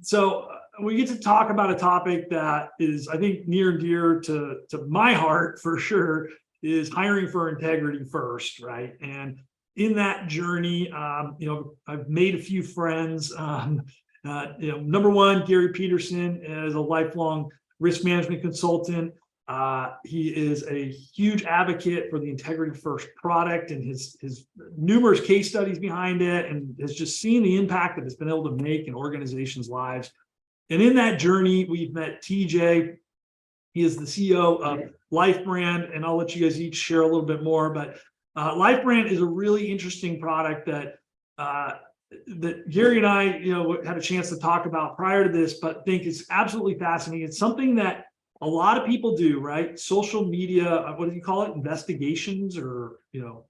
So we get to talk about a topic that is, I think, near and dear to my heart for sure, is hiring for integrity first, right? And in that journey, I've made a few friends. Number one, Gary Pederson is a lifelong risk management consultant. He is a huge advocate for the integrity first product and his numerous case studies behind it, and has just seen the impact that it's been able to make in organizations' lives. And in that journey, we've met TJ. He is the CEO of Life Brand, and I'll let you guys each share a little bit more. But Life Brand is a really interesting product that Gary and I, had a chance to talk about prior to this, but think it's absolutely fascinating. It's something that a lot of people do, right? Social media, what do you call it? Investigations, or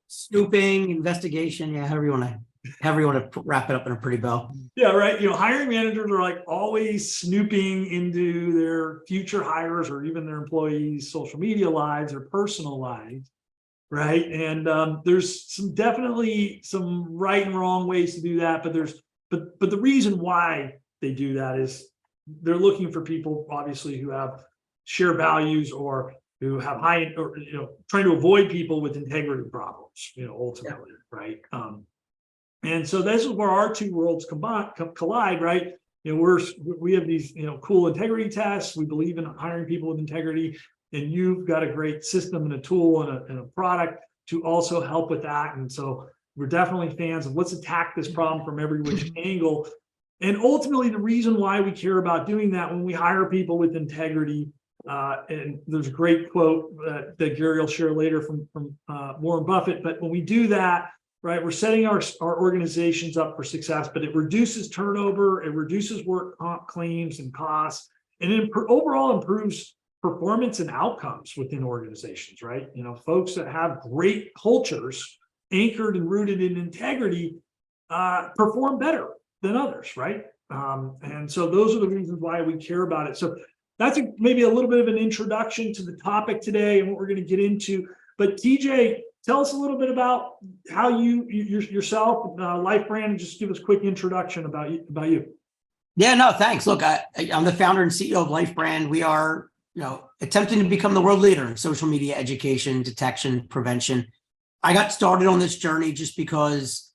snooping, investigation, yeah, however you want to wrap it up in a pretty bow. Yeah, right. Hiring managers are like always snooping into their future hires or even their employees' social media lives or personal lives, right? And there's definitely some right and wrong ways to do that, but the reason why they do that is they're looking for people, obviously, who have share values or who have high, or trying to avoid people with integrity problems, ultimately, right? And so this is where our two worlds collide, right? We have these cool integrity tests. We believe in hiring people with integrity, and you've got a great system and a tool and a product to also help with that. And so we're definitely fans of let's attack this problem from every which angle. And ultimately, the reason why we care about doing that when we hire people with integrity, and there's a great quote that Gary will share later from Warren Buffett. But when we do that, right, we're setting our organizations up for success, but it reduces turnover, it reduces work comp claims and costs, and it overall improves performance and outcomes within organizations, right? Folks that have great cultures anchored and rooted in integrity perform better than others, right? And so those are the reasons why we care about it. So that's maybe a little bit of an introduction to the topic today and what we're going to get into. But TJ, tell us a little bit about how yourself, Life Brand, and just give us a quick introduction about you. Yeah, no, thanks. Look, I'm the founder and CEO of Life Brand. We are, attempting to become the world leader in social media education, detection, prevention. I got started on this journey just because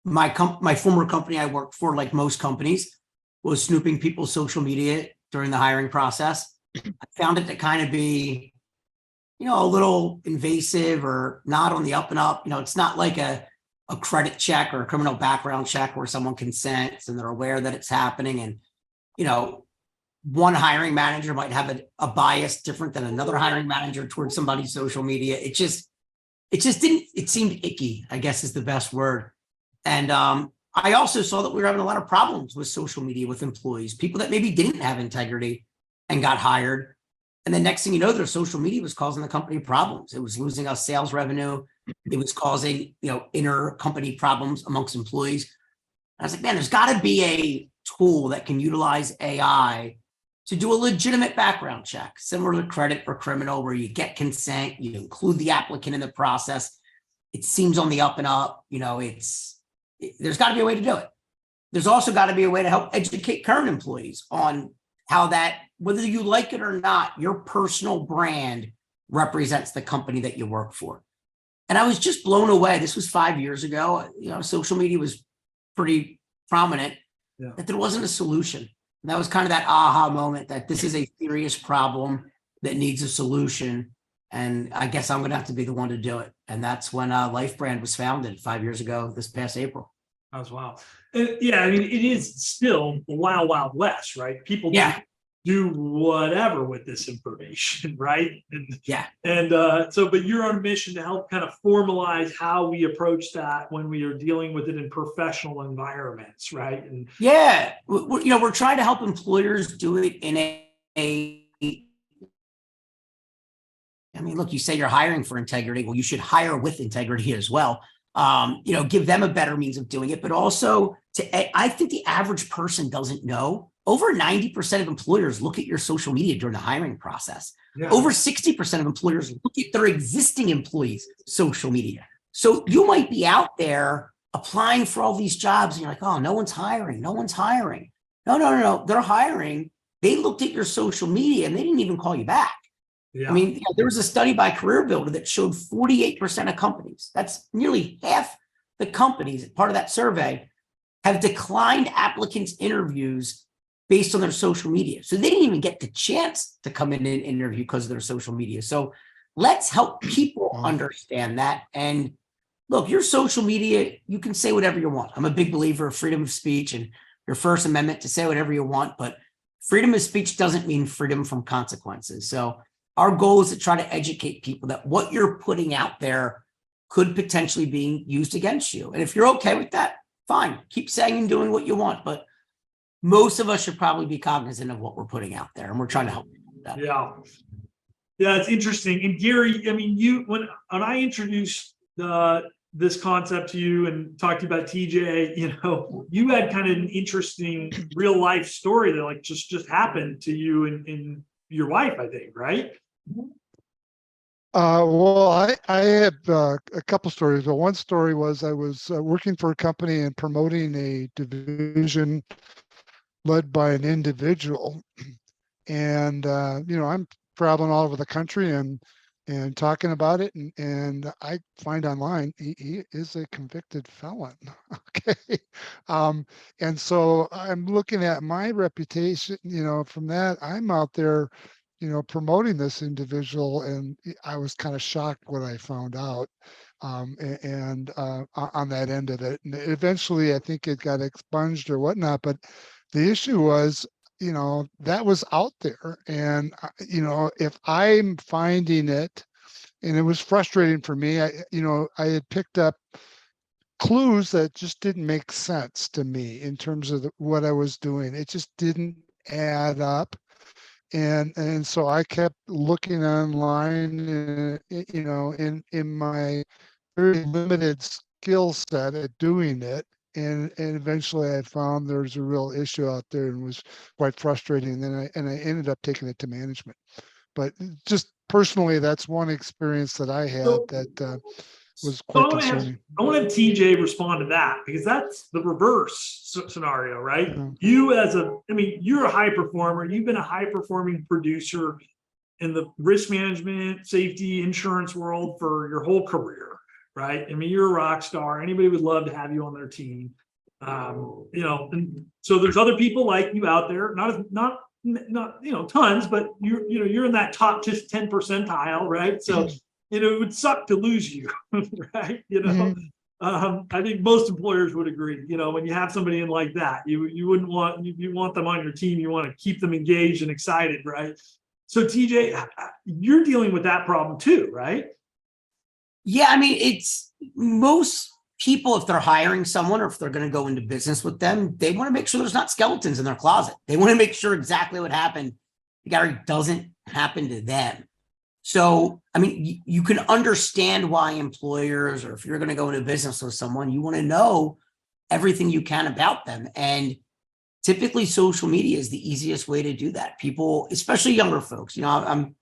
my former company I worked for, like most companies, was snooping people's social media during the hiring process. I found it to kind of be, a little invasive or not on the up and up. It's not like a credit check or a criminal background check where someone consents and they're aware that it's happening. And, one hiring manager might have a bias different than another hiring manager towards somebody's social media. It seemed icky, I guess is the best word. And I also saw that we were having a lot of problems with social media with employees, people that maybe didn't have integrity and got hired. And the next thing you know, their social media was causing the company problems. It was losing us sales revenue. It was causing, inner company problems amongst employees. I was like, man, there's got to be a tool that can utilize AI to do a legitimate background check, similar to credit or criminal, where you get consent, you include the applicant in the process. It seems on the up and up. There's got to be a way to do it. There's also got to be a way to help educate current employees on how that, whether you like it or not, your personal brand represents the company that you work for. And I was just blown away. This was 5 years ago. Social media was pretty prominent, that there wasn't a solution. And that was kind of that aha moment that this is a serious problem that needs a solution. And I guess I'm going to have to be the one to do it. And that's when Life Brand was founded 5 years ago, this past April. That's wow. Yeah, I mean, it is still the wild, wild west, right? People do whatever with this information, right? But you're on a mission to help kind of formalize how we approach that when we are dealing with it in professional environments, right? And we're trying to help employers do it in I mean, look, you say you're hiring for integrity. Well, you should hire with integrity as well. Give them a better means of doing it, but also I think the average person doesn't know. Over 90% of employers look at your social media during the hiring process. Yeah. Over 60% of employers look at their existing employees' social media. So you might be out there applying for all these jobs and you're like, oh, no one's hiring. No. They're hiring. They looked at your social media and they didn't even call you back. Yeah. I mean, there was a study by Career Builder that showed 48% of companies, that's nearly half the companies, part of that survey, have declined applicants' interviews based on their social media. So they didn't even get the chance to come in and interview because of their social media. So let's help people understand that. And look, your social media, you can say whatever you want. I'm a big believer of freedom of speech and your First Amendment to say whatever you want, but freedom of speech doesn't mean freedom from consequences. So our goal is to try to educate people that what you're putting out there could potentially be used against you. And if you're okay with that, fine, keep saying and doing what you want. But most of us should probably be cognizant of what we're putting out there, and we're trying to help people with that. Yeah. Yeah, it's interesting. And Gary, I mean, when I introduced this concept to you and talked to you about TJ, you had kind of an interesting real life story that like just happened to you and your wife, I think, right? Well, I had a couple stories, but one story was I was working for a company and promoting a division led by an individual. And, I'm traveling all over the country and talking about it. And I find online, he is a convicted felon. Okay. And so I'm looking at my reputation, from that. I'm out there, promoting this individual, and I was kind of shocked when I found out, and on that end of it. And eventually, I think it got expunged or whatnot. But the issue was, that was out there, and if I'm finding it, and it was frustrating for me. I had picked up clues that just didn't make sense to me in terms of what I was doing. It just didn't add up. And so I kept looking online, in my very limited skill set at doing it. And eventually I found there's a real issue out there, and was quite frustrating. And then I ended up taking it to management. But just personally, that's one experience that I had that was quite concerning. I want to have TJ respond to that, because that's the reverse scenario, right? Yeah. You're a high performer. You've been a high performing producer in the risk management, safety, insurance world for your whole career, right? You're a rock star. Anybody would love to have you on their team. And so there's other people like you out there, not tons, but you're in that top just 10 percentile, right? So it would suck to lose you, right? I think most employers would agree. When you have somebody in like that, you wouldn't want, you want them on your team. You want to keep them engaged and excited, right? So TJ, you're dealing with that problem too, right? Yeah, it's most people, if they're hiring someone or if they're going to go into business with them, they want to make sure there's not skeletons in their closet. They want to make sure exactly what happened doesn't happen to them. So, you can understand why employers, or if you're going to go into business with someone, you want to know everything you can about them. And typically social media is the easiest way to do that. People, especially younger folks, I'm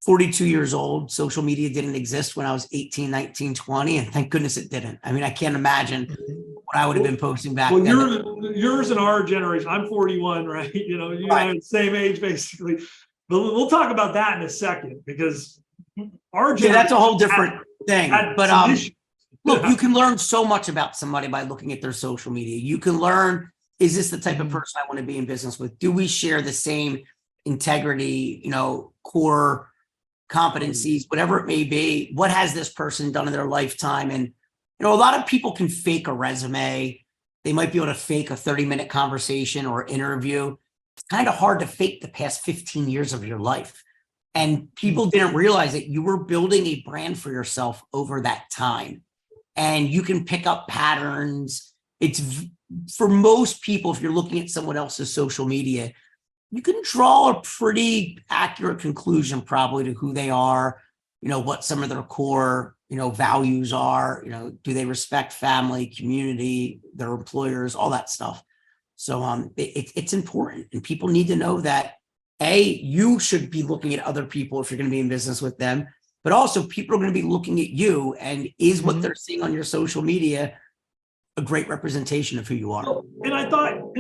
42 years old. Social media didn't exist when I was 18, 19, 20, and thank goodness it didn't. I can't imagine what I would have been posting back then. Yours and our generation, I'm 41, right? You and I are the same age, basically. But we'll talk about that in a second, because our generation, that's a whole different thing. But look, Yeah. you can learn so much about somebody by looking at their social media. You can learn, is this the type of person I want to be in business with? Do we share the same integrity, core competencies, whatever it may be? What has this person done in their lifetime? And, a lot of people can fake a resume. They might be able to fake a 30-minute conversation or interview. It's kind of hard to fake the past 15 years of your life. And people didn't realize that you were building a brand for yourself over that time. And you can pick up patterns. It's, for most people, if you're looking at someone else's social media, you can draw a pretty accurate conclusion probably to who they are, what some of their core, values are, do they respect family, community, their employers, all that stuff. So it's important, and people need to know that you should be looking at other people if you're going to be in business with them, but also people are going to be looking at you, and is what they're seeing on your social media a great representation of who you are. And I thought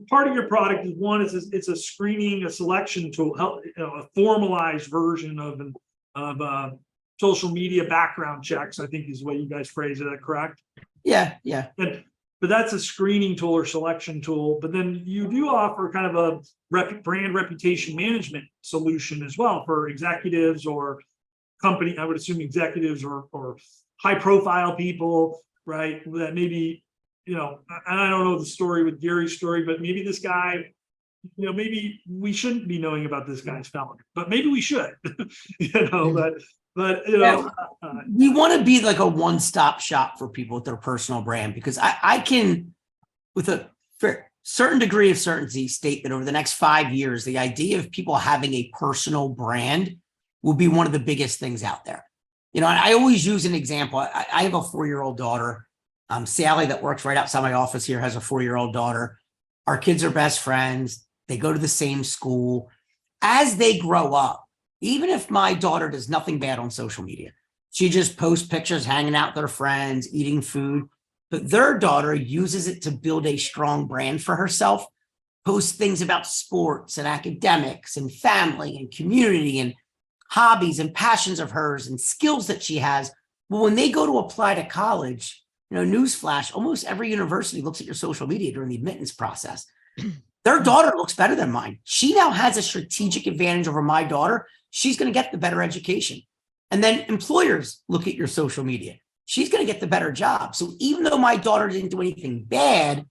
part of your product is one is it's a screening, a selection tool, help, a formalized version of social media background checks, I think is the way you guys phrase it. Is that correct? Yeah. But that's a screening tool or selection tool. But then you do offer kind of a brand reputation management solution as well for executives or company. I would assume executives or high profile people, right? That maybe, and I don't know the story with Gary's story, but maybe this guy, maybe we shouldn't be knowing about this guy's felony, but maybe we should, but we want to be like a one-stop shop for people with their personal brand, because I can, with a certain degree of certainty, state that over the next 5 years, the idea of people having a personal brand will be one of the biggest things out there. And I always use an example. I have a 4-year-old daughter. Sally, that works right outside my office here, has a 4-year-old daughter. Our kids are best friends. They go to the same school. As they grow up, even if my daughter does nothing bad on social media, she just posts pictures hanging out with their friends, eating food, but their daughter uses it to build a strong brand for herself, posts things about sports and academics and family and community and hobbies and passions of hers and skills that she has. Well, when they go to apply to college, newsflash, almost every university looks at your social media during the admittance process. Their daughter looks better than mine. She now has a strategic advantage over my daughter. She's going to get the better education. And then employers look at your social media. She's going to get the better job. So even though my daughter didn't do anything bad,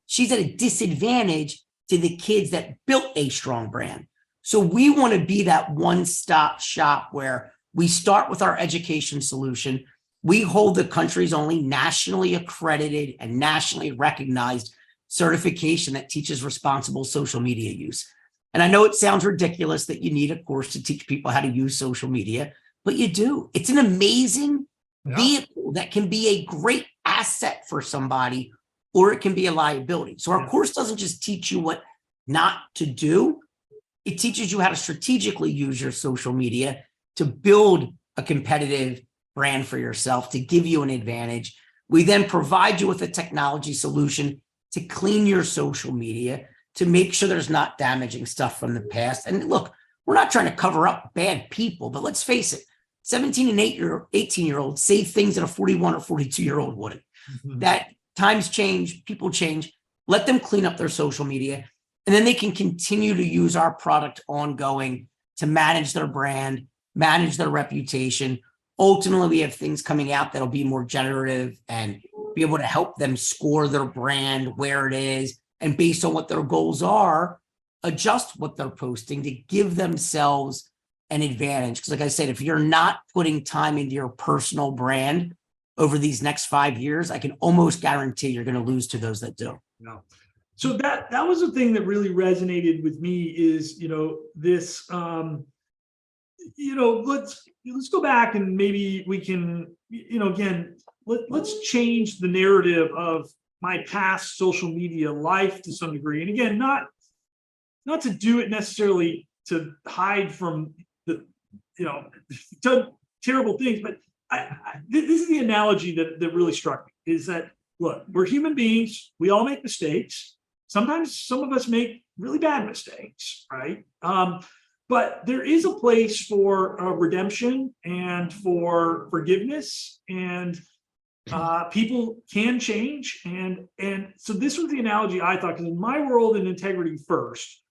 she's at a disadvantage to the kids that built a strong brand. So we want to be that one-stop shop where we start with our education solution. We hold the country's only nationally accredited and nationally recognized certification that teaches responsible social media use. And I know it sounds ridiculous that you need a course to teach people how to use social media, but you do. It's an amazing vehicle that can be a great asset for somebody, or it can be a liability. So our course doesn't just teach you what not to do. It teaches you how to strategically use your social media to build a competitive brand for yourself, to give you an advantage. We then provide you with a technology solution to clean your social media, to make sure there's not damaging stuff from the past. And look, we're not trying to cover up bad people, but let's face it, 17 and 18-year-olds say things that a 41 or 42-year-old wouldn't. Mm-hmm. That times change, people change. Let them clean up their social media, and then they can continue to use our product ongoing to manage their brand, manage their reputation. Ultimately, we have things coming out that'll be more generative and be able to help them score their brand where it is, and based on what their goals are, adjust what they're posting to give themselves an advantage. Because like I said, if you're not putting time into your personal brand over these next 5 years, I can almost guarantee you're going to lose to those that do. No. So that was the thing that really resonated with me is, this, let's go back and maybe we can, again, let's change the narrative of my past social media life to some degree. And again, not to do it necessarily to hide from the, terrible things, but this is the analogy that really struck me, is that, look, we're human beings. We all make mistakes. Sometimes some of us make really bad mistakes, right? But there is a place for redemption and for forgiveness, and people can change. And so this was the analogy I thought, because in my world in Integrity First,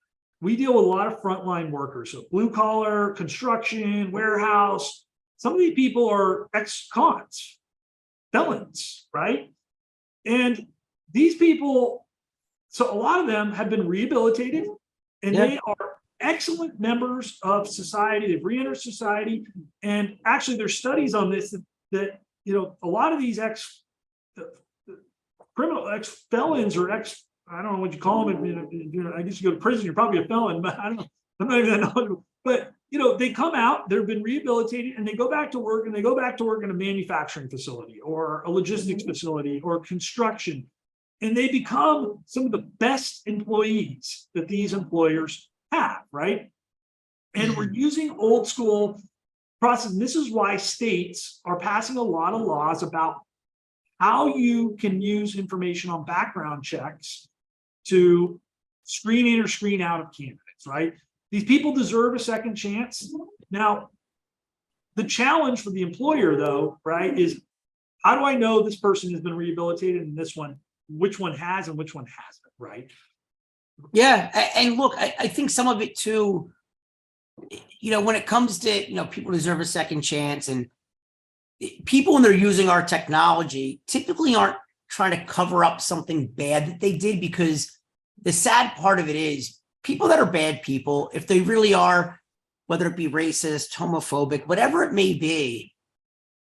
we deal with a lot of frontline workers, so blue collar, construction, warehouse. Some of these people are ex-cons, felons, right? And these people, so a lot of them have been rehabilitated, and they are excellent members of society. They've re-entered society. And actually there's studies on this that a lot of these criminal ex-felons or I don't know what you call them. I guess you go to prison, you're probably a felon, but I don't know. I'm not even that knowledgeable. But they come out, they've been rehabilitated, and they go back to work, and they go back to work in a manufacturing facility or a logistics facility or construction. And they become some of the best employees that these employers have, right? And we're using old school process. And this is why states are passing a lot of laws about how you can use information on background checks to screen in or screen out of candidates, right? These people deserve a second chance. Now, the challenge for the employer, though, right, is how do I know this person has been rehabilitated and this one, which one has and which one hasn't, right? Yeah. And look, I think some of it too, when it comes to, people deserve a second chance, and people, when they're using our technology, typically aren't trying to cover up something bad that they did, because the sad part of it is people that are bad people, if they really are, whether it be racist, homophobic, whatever it may be,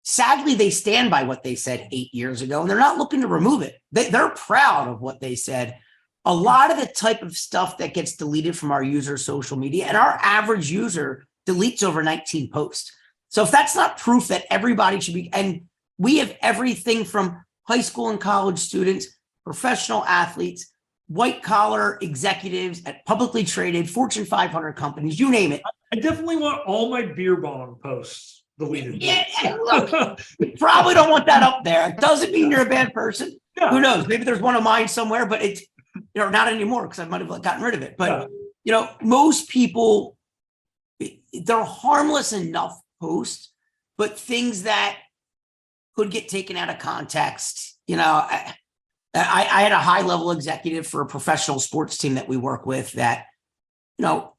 sadly, they stand by what they said 8 years ago, and they're not looking to remove it. They're proud of what they said. A lot of the type of stuff that gets deleted from our user social media, and our average user deletes over 19 posts. So if that's not proof that everybody should be, and we have everything from high school and college students, professional athletes, white collar executives at publicly traded Fortune 500 companies, you name it. I definitely want all my beer bong posts deleted. Yeah, look, you probably don't want that up there. It doesn't mean you're a bad person. Yeah. Who knows? Maybe there's one of mine somewhere, but it's not anymore, because I might have gotten rid of it. But most people, they're harmless enough posts, but things that could get taken out of context. I had a high level executive for a professional sports team that we work with that,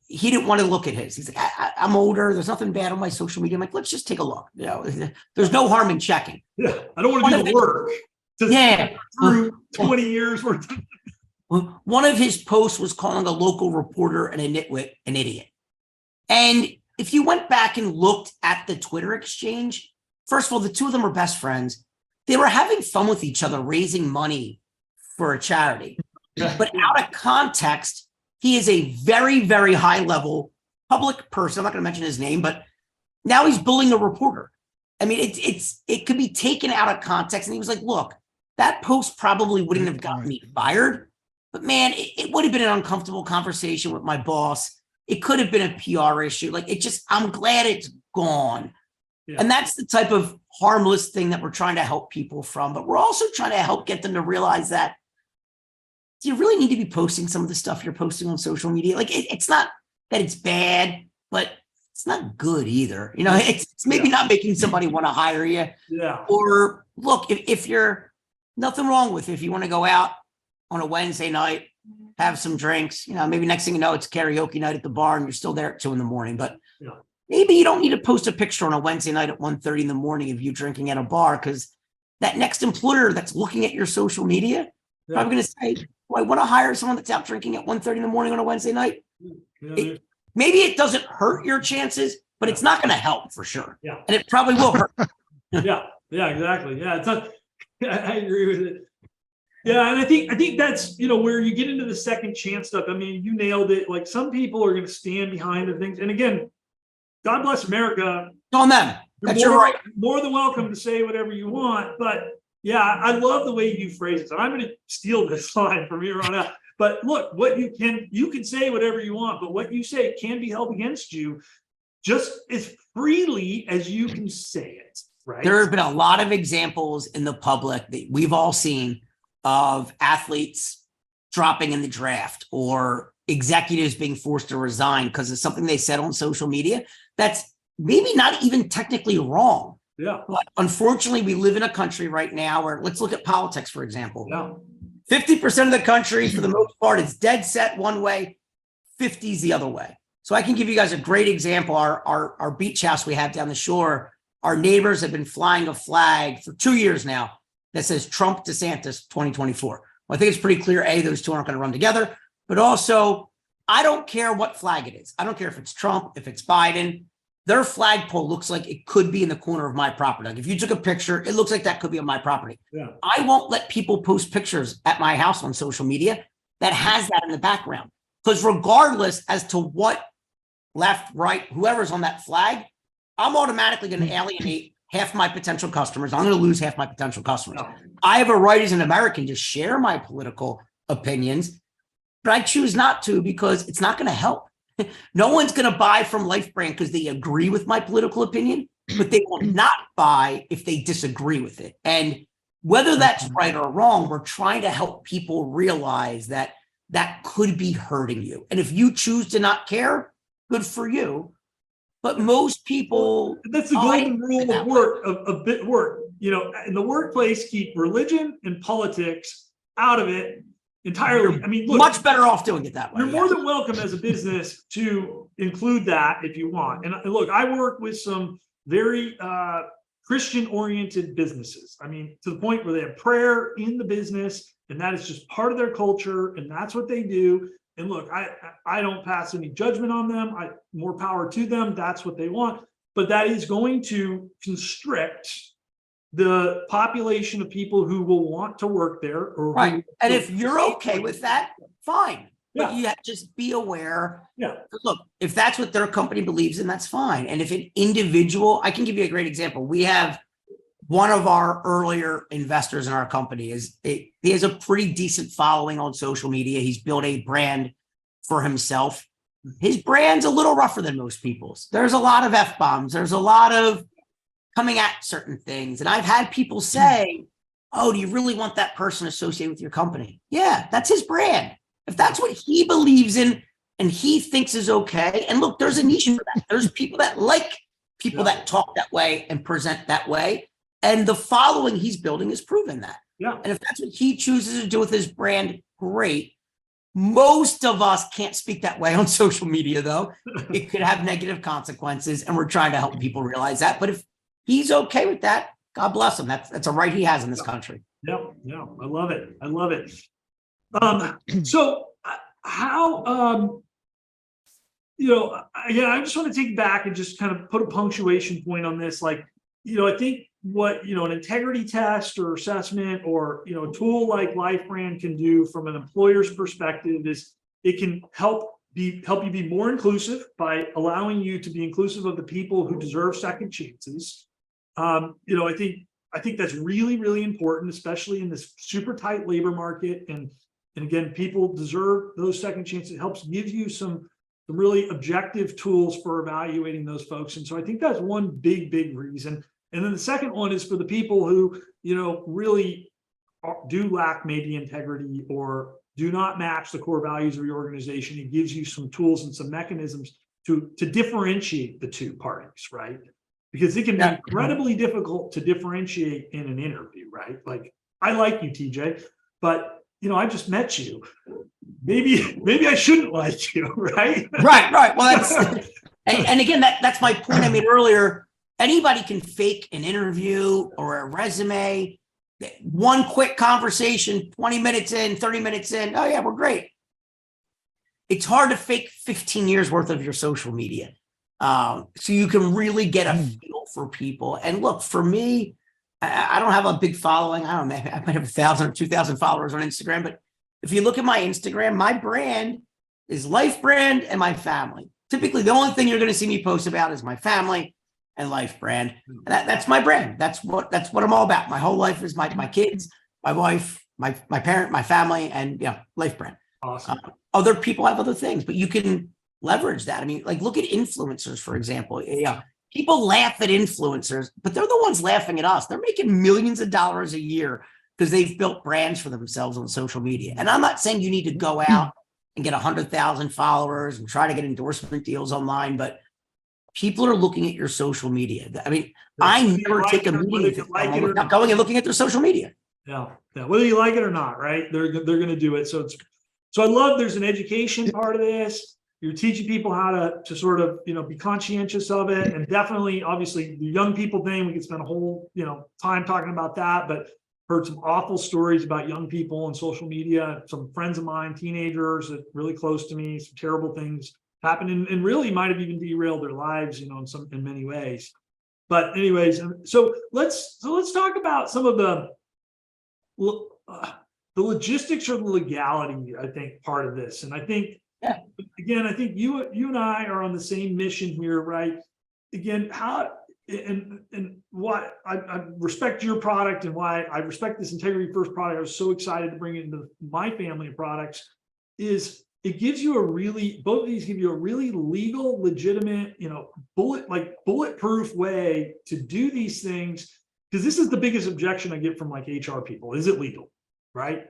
he didn't want to look at his. He's like, I'm older. There's nothing bad on my social media. I'm like, let's just take a look. There's no harm in checking. Yeah, I don't want to do the work. Through 20 years worth. One of his posts was calling a local reporter and a nitwit an idiot. And if you went back and looked at the Twitter exchange, first of all, the two of them were best friends. They were having fun with each other, raising money for a charity. But out of context, he is a very, very high level public person. I'm not going to mention his name, but now he's bullying a reporter. I mean, it could be taken out of context. And he was like, look, that post probably wouldn't have gotten me fired, but man, it would have been an uncomfortable conversation with my boss. It could have been a PR issue. I'm glad it's gone. Yeah. And that's the type of harmless thing that we're trying to help people from. But we're also trying to help get them to realize that, do you really need to be posting some of the stuff you're posting on social media? It's not that it's bad, but it's not good either. It's maybe not making somebody want to hire you. Yeah. Or look, if you're nothing wrong with it, if you want to go out on a Wednesday night, have some drinks, maybe next thing you know, it's karaoke night at the bar and you're still there at 2 a.m. But maybe you don't need to post a picture on a Wednesday night at 1:30 in the morning of you drinking at a bar, because that next employer that's looking at your social media probably going to say, well, I want to hire someone that's out drinking at 1:30 in the morning on a Wednesday night. Maybe it doesn't hurt your chances, but it's not going to help for sure. Yeah. And it probably will hurt. Yeah, exactly. Yeah, it's not, I agree with it. Yeah, and I think that's, where you get into the second chance stuff. I mean, you nailed it. Like, some people are going to stand behind the things. And again, God bless America. On them. That's your right. More than welcome to say whatever you want. But yeah, I love the way you phrase it. And I'm going to steal this line from here on out. But look, what you can say whatever you want, but what you say can be held against you just as freely as you can say it, right? There have been a lot of examples in the public that we've all seen of athletes dropping in the draft, or executives being forced to resign because of something they said on social media that's maybe not even technically wrong. Yeah. But unfortunately, we live in a country right now where, let's look at politics, for example. Yeah. 50% of the country, for the most part, is dead set one way, 50's the other way. So I can give you guys a great example. Our beach house we have down the shore, our neighbors have been flying a flag for 2 years now that says Trump DeSantis 2024. Well, I think it's pretty clear, A, those two aren't going to run together, but also, I don't care what flag it is. I don't care if it's Trump, if it's Biden. Their flagpole looks like it could be in the corner of my property. Like, if you took a picture, it looks like that could be on my property. Yeah. I won't let people post pictures at my house on social media that has that in the background. Because regardless as to what left, right, whoever's on that flag, I'm automatically going to alienate half my potential customers. I'm going to lose half my potential customers. No. I have a right as an American to share my political opinions, but I choose not to because it's not going to help. No one's going to buy from Life Brand because they agree with my political opinion, but they will not buy if they disagree with it. And Whether that's right or wrong, we're trying to help people realize that that could be hurting you. And if you choose to not care, good for you. But most people, that's the golden rule of work, of bit work. You know, in the workplace, keep religion and politics out of it entirely. I mean, look, much better off doing it that way. You're more than welcome as a business to include that if you want. And look, I work with some very Christian-oriented businesses. I mean, to the point where they have prayer in the business, and that is just part of their culture, and that's what they do. And look, I don't pass any judgment on them. More power to them. That's what they want. But that is going to constrict the population of people who will want to work there. Or right. And if you're okay with that, fine. But you have to just be aware. Yeah. Look, if that's what their company believes in, that's fine. And if an individual, I can give you a great example. We have one of our earlier investors in our company he has a pretty decent following on social media. He's built a brand for himself. His brand's a little rougher than most people's. There's a lot of F-bombs. There's a lot of coming at certain things. And I've had people say, oh, do you really want that person associated with your company? Yeah, that's his brand. If that's what he believes in and he thinks is okay. And look, there's a niche for that. There's people that like people that talk that way and present that way. And the following he's building has proven that. Yeah. And if that's what he chooses to do with his brand, great. Most of us can't speak that way on social media, though. It could have negative consequences, and we're trying to help people realize that. But if he's okay with that, God bless him. That's a right he has in this country. Yeah, I love it. I love it. So how again, I just want to take it back and just kind of put a punctuation point on this. Like, I think what an integrity test or assessment or a tool like LifeBrand can do from an employer's perspective is it can help you be more inclusive by allowing you to be inclusive of the people who deserve second chances. I think that's really, really important, especially in this super tight labor market. And again, people deserve those second chances. It helps give you some really objective tools for evaluating those folks. And so I think that's one big, big reason. And then the second one is for the people who, really do lack maybe integrity or do not match the core values of your organization. It gives you some tools and some mechanisms to differentiate the two parties, right? Because it can be incredibly difficult to differentiate in an interview, right? Like, I like you, TJ, but I just met you. Maybe I shouldn't like you, right? Right. Well, that's and again, that's my point I made earlier. Anybody can fake an interview or a resume. One quick conversation, 20 minutes in, 30 minutes in. Oh yeah, we're great. It's hard to fake 15 years worth of your social media. So you can really get a feel for people. And look, for me, I don't have a big following. I don't know, I might have 1,000 or 2,000 followers on Instagram, but if you look at my Instagram, my brand is LifeBrand and my family. Typically, the only thing you're going to see me post about is my family and LifeBrand. And that's my brand. That's what I'm all about. My whole life is my kids, my wife, my parent, my family, and LifeBrand. Awesome. Other people have other things, but you can leverage that. I mean, like, look at influencers, for example. People laugh at influencers, but they're the ones laughing at us. They're making millions of dollars a year because they've built brands for themselves on social media. And I'm not saying you need to go out and get 100,000 followers and try to get endorsement deals online, but people are looking at your social media. I mean, I never take a meeting without going and looking at their social media. Yeah. Whether you like it or not, right? They're going to do it. So I love there's an education part of this. You're teaching people how to sort of, be conscientious of it. And definitely, obviously, the young people thing, we could spend a whole, time talking about that, but heard some awful stories about young people on social media. Some friends of mine, teenagers that really close to me, some terrible things happened and really might have even derailed their lives, in many ways. But anyways, so let's talk about some of the logistics or the legality, I think, part of this. And I think, again, I think you and I are on the same mission here, right? Again, how and why I respect your product and why I respect this integrity first product. I was so excited to bring it into my family of products is it gives you both of these give you a really legal, legitimate, bulletproof way to do these things. because this is the biggest objection I get from like HR people. Is it legal? Right?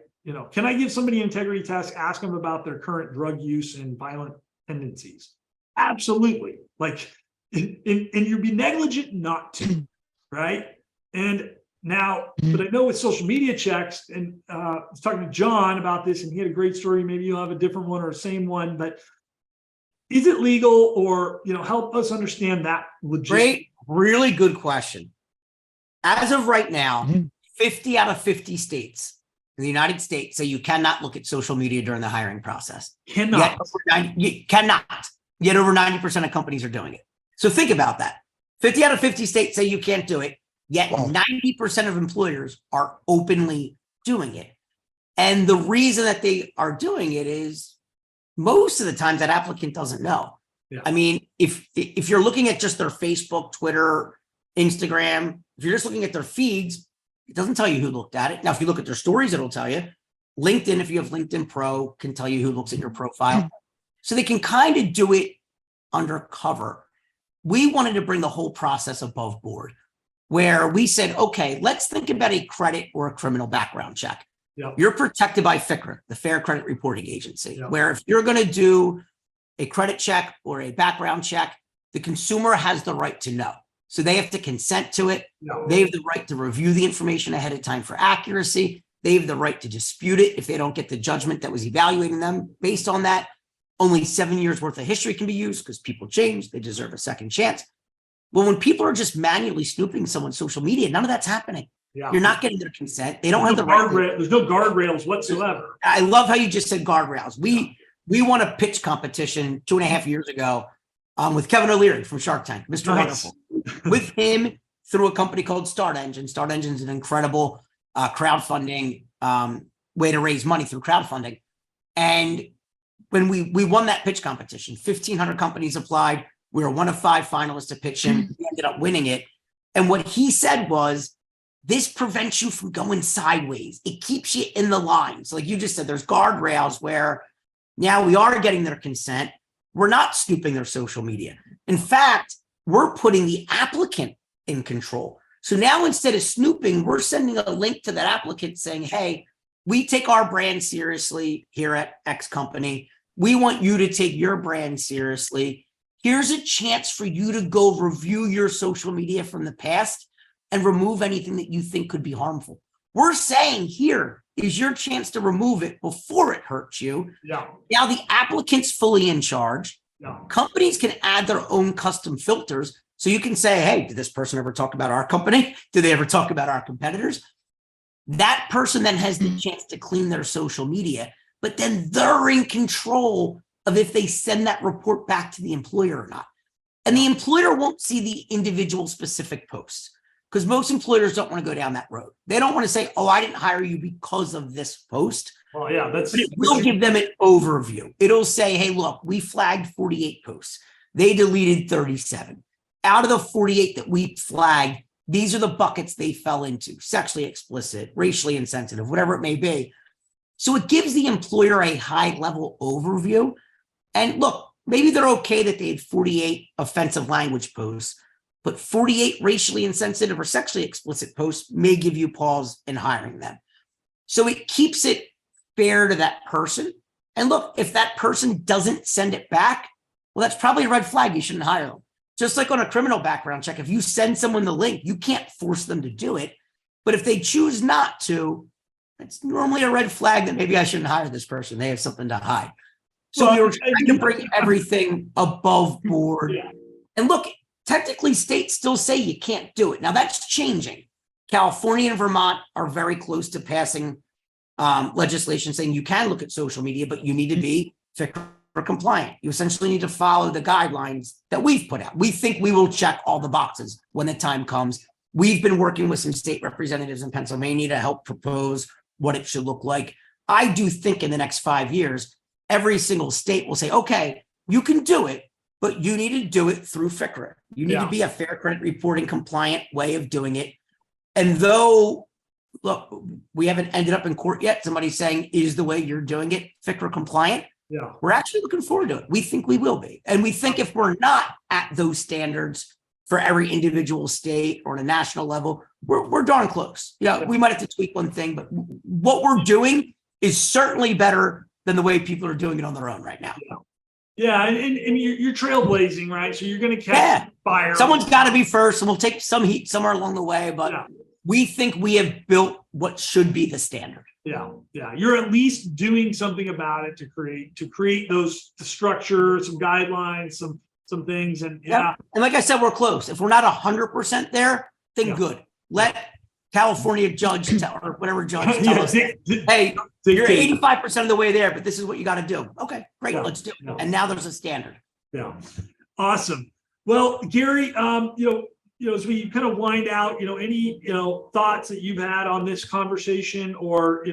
Can I give somebody an integrity test, ask them about their current drug use and violent tendencies? Absolutely. Like, and you'd be negligent not to, right? And now, but I know with social media checks, and I was talking to John about this, and he had a great story. Maybe you'll have a different one or the same one, but is it legal, or, help us understand that logistics? Great, really good question. As of right now, 50 out of 50 states in the United States say you cannot look at social media during the hiring process. Cannot. You cannot. Yet over 90% of companies are doing it. So think about that. 50 out of 50 states say you can't do it, yet 90% of employers are openly doing it. And the reason that they are doing it is most of the time that applicant doesn't know. Yeah. I mean, if you're looking at just their Facebook, Twitter, Instagram, if you're just looking at their feeds, it doesn't tell you who looked at it. Now, if you look at their stories, it'll tell you. LinkedIn, if you have LinkedIn Pro, can tell you who looks at your profile. So they can kind of do it undercover. We wanted to bring the whole process above board, where we said, okay, let's think about a credit or a criminal background check. Yeah. You're protected by FCRA, the Fair Credit Reporting Agency, Yeah. where if you're going to do a credit check or a background check, the consumer has the right to know. So they have to consent to it. Yeah. They have the right to review the information ahead of time for accuracy. They have the right to dispute it if they don't get the judgment that was evaluating them based on that. Only 7 years worth of history can be used because people change. They deserve a second chance. Well, when people are just manually snooping someone's social media, none of that's happening. Yeah. You're not getting their consent. They don't have the There's no guardrails whatsoever. I love how you just said guardrails. We won a pitch competition 2.5 years ago with Kevin O'Leary from Shark Tank, Mr. Nice. Wonderful, with him through a company called Start Engine. Start Engine is an incredible crowdfunding way to raise money through crowdfunding. And when we won that pitch competition, 1,500 companies applied. We were one of 5 finalists to pitch him. We ended up winning it. And what he said was, this prevents you from going sideways. It keeps you in the line. So like you just said, there's guardrails where now we are getting their consent. We're not snooping their social media. In fact, we're putting the applicant in control. So now instead of snooping, we're sending a link to that applicant saying, hey, we take our brand seriously here at X company. We want you to take your brand seriously. Here's a chance for you to go review your social media from the past and remove anything that you think could be harmful. We're saying here is your chance to remove it before it hurts you. Yeah. Now the applicant's fully in charge. Yeah. Companies can add their own custom filters. So you can say, hey, did this person ever talk about our company? Did they ever talk about our competitors? That person then has the chance to clean their social media, but then they're in control of if they send that report back to the employer or not. And the employer won't see the individual specific posts because most employers don't want to go down that road. They don't want to say, oh, I didn't hire you because of this post. Well, yeah, But it will give them an overview. It'll say, hey, look, we flagged 48 posts. They deleted 37. Out of the 48 that we flagged, these are the buckets they fell into: sexually explicit, racially insensitive, whatever it may be. So it gives the employer a high level overview. And look, maybe they're okay that they had 48 offensive language posts, but 48 racially insensitive or sexually explicit posts may give you pause in hiring them. So it keeps it fair to that person. And look, if that person doesn't send it back, well, that's probably a red flag. You shouldn't hire them. Just like on a criminal background check, if you send someone the link, you can't force them to do it. But if they choose not to, it's normally a red flag that maybe I shouldn't hire this person. They have something to hide. So we were trying to bring everything above board. Yeah. And look, technically states still say you can't do it. Now that's changing. California and Vermont are very close to passing legislation saying you can look at social media, but you need to be FCRA compliant. You essentially need to follow the guidelines that we've put out. We think we will check all the boxes when the time comes. We've been working with some state representatives in Pennsylvania to help propose what it should look like. I do think in the next 5 years, every single state will say, okay, you can do it, but you need to do it through FCRA. You need to be a Fair Credit Reporting compliant way of doing it. And though, look, we haven't ended up in court yet, somebody saying, is the way you're doing it FCRA compliant? Yeah. We're actually looking forward to it. We think we will be. And we think if we're not at those standards, for every individual state or on a national level. We're darn close. We might have to tweak one thing, but what we're doing is certainly better than the way people are doing it on their own right now. Yeah, and you're trailblazing, right? So you're going to catch fire. Someone's got to be first, and we'll take some heat somewhere along the way. But we think we have built what should be the standard. Yeah. You're at least doing something about it to create the structure, some guidelines, some things, and And like I said, we're close. If we're not 100% there, then good. Let California judge or whatever judge tell us, hey, you're 85% of the way there, but this is what you got to do. Okay, great, let's do it. And now there's a standard. Yeah, awesome. Well, Gary, as we kind of wind out, any thoughts that you've had on this conversation, or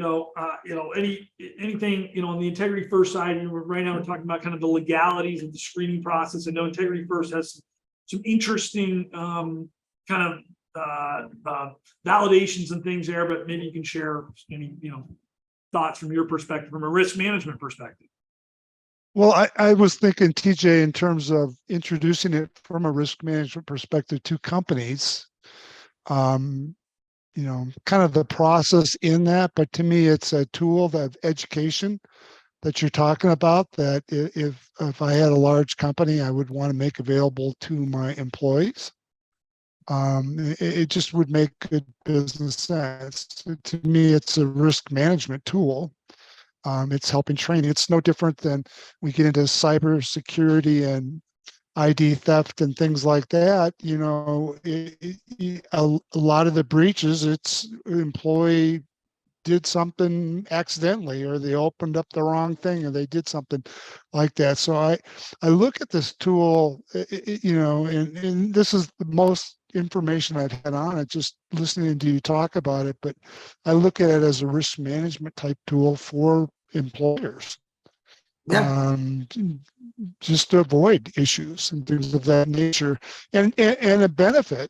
anything on the Integrity First side. Right now we're talking about kind of the legalities of the screening process. I know Integrity First has some interesting kind of validations and things there, but maybe you can share any thoughts from your perspective, from a risk management perspective. Well, I was thinking, TJ, in terms of introducing it from a risk management perspective to companies, kind of the process in that. But to me, it's a tool of education that you're talking about, that if I had a large company, I would want to make available to my employees. It just would make good business sense. To me, it's a risk management tool. It's helping training. It's no different than we get into cybersecurity and ID theft and things like that. A lot of the breaches, it's employee did something accidentally, or they opened up the wrong thing, or they did something like that. So I look at this tool, and this is the most information I've had on it, just listening to you talk about it. But I look at it as a risk management type tool for employers, just to avoid issues and things of that nature, and a benefit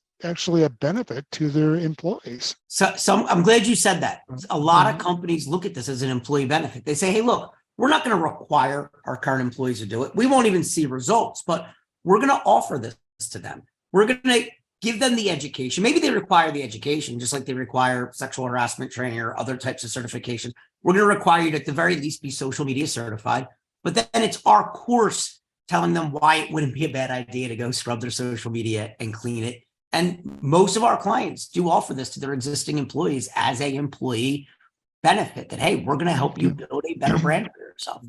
to their employees. So I'm glad you said that. A lot of companies look at this as an employee benefit. They say, hey, look, we're not going to require our current employees to do it. We won't even see results, but we're going to offer this to them. We're going to give them the education. Maybe they require the education, just like they require sexual harassment training or other types of certification. We're going to require you to, at the very least, be social media certified. But then it's our course telling them why it wouldn't be a bad idea to go scrub their social media and clean it. And most of our clients do offer this to their existing employees as a employee benefit, that, hey, we're going to help you build a better brand for yourself.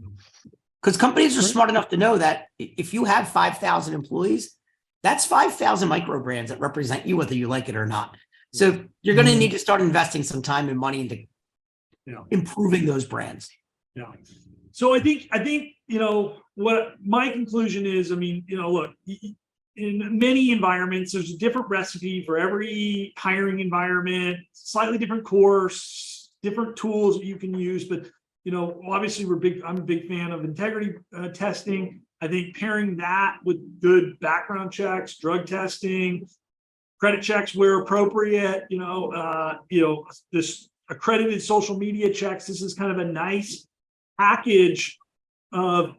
Because companies are smart enough to know that if you have 5,000 employees, that's 5,000 micro brands that represent you, whether you like it or not. So you're going to need to start investing some time and money into improving those brands. Yeah. So I think, what my conclusion is, look, in many environments, there's a different recipe for every hiring environment, slightly different course, different tools that you can use. But, obviously I'm a big fan of integrity testing. I think pairing that with good background checks, drug testing, credit checks where appropriate, this accredited social media checks. This is kind of a nice package of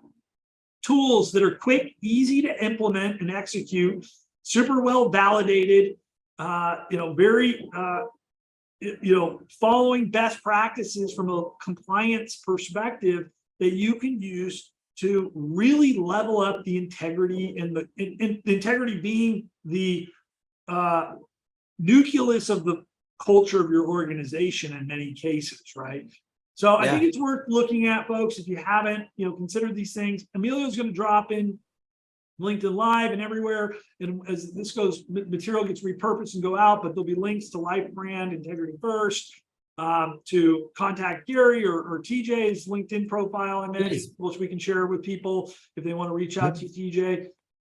tools that are quick, easy to implement and execute, super well validated, very, following best practices from a compliance perspective that you can use to really level up the integrity, and the integrity being the nucleus of the culture of your organization in many cases, right? So I think it's worth looking at, folks. If you haven't, considered these things. Emilio's going to drop in LinkedIn Live and everywhere. And as this goes, material gets repurposed and go out, but there'll be links to Life Brand, Integrity First, to contact Gary or TJ's LinkedIn profile, and which we can share with people if they want to reach out to TJ.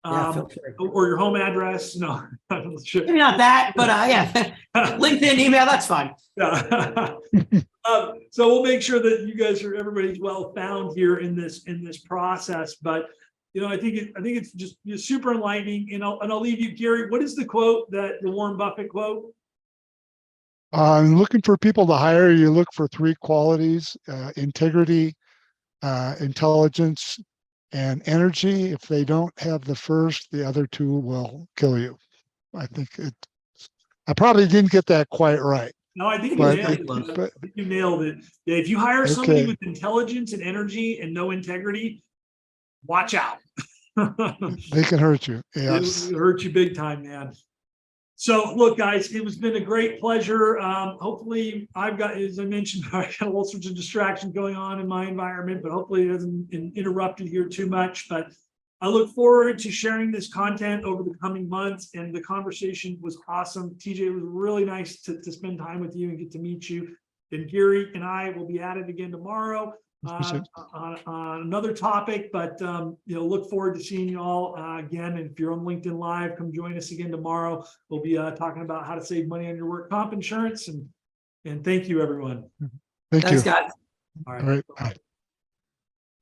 Or your home address. No, maybe not that, but LinkedIn, email, that's fine. Yeah. So we'll make sure that you guys everybody's well found here in this process. But I think it's just super enlightening. And I'll leave you, Gary. What is the quote, the Warren Buffett quote? I'm looking for people to hire. You look for three qualities: integrity, intelligence, and energy. If they don't have the first, the other two will kill you. I think I probably didn't get that quite right. No, I think you But nailed it- it. but- I think you nailed it. Yeah, if you hire somebody Okay. with intelligence and energy and no integrity, watch out. They can hurt you. It Yes. will hurt you big time, man. So look, guys, it has been a great pleasure. Hopefully I've got, as I mentioned, I got all sorts of distractions going on in my environment, but hopefully it hasn't interrupted here too much. But I look forward to sharing this content over the coming months, and the conversation was awesome. TJ, it was really nice to spend time with you and get to meet you. And Gary and I will be at it again tomorrow on another topic, but look forward to seeing you all again. And if you're on LinkedIn Live, come join us again tomorrow. We'll be talking about how to save money on your work comp insurance. And thank you, everyone. Thank Thanks, you. guys. All All right. Bye.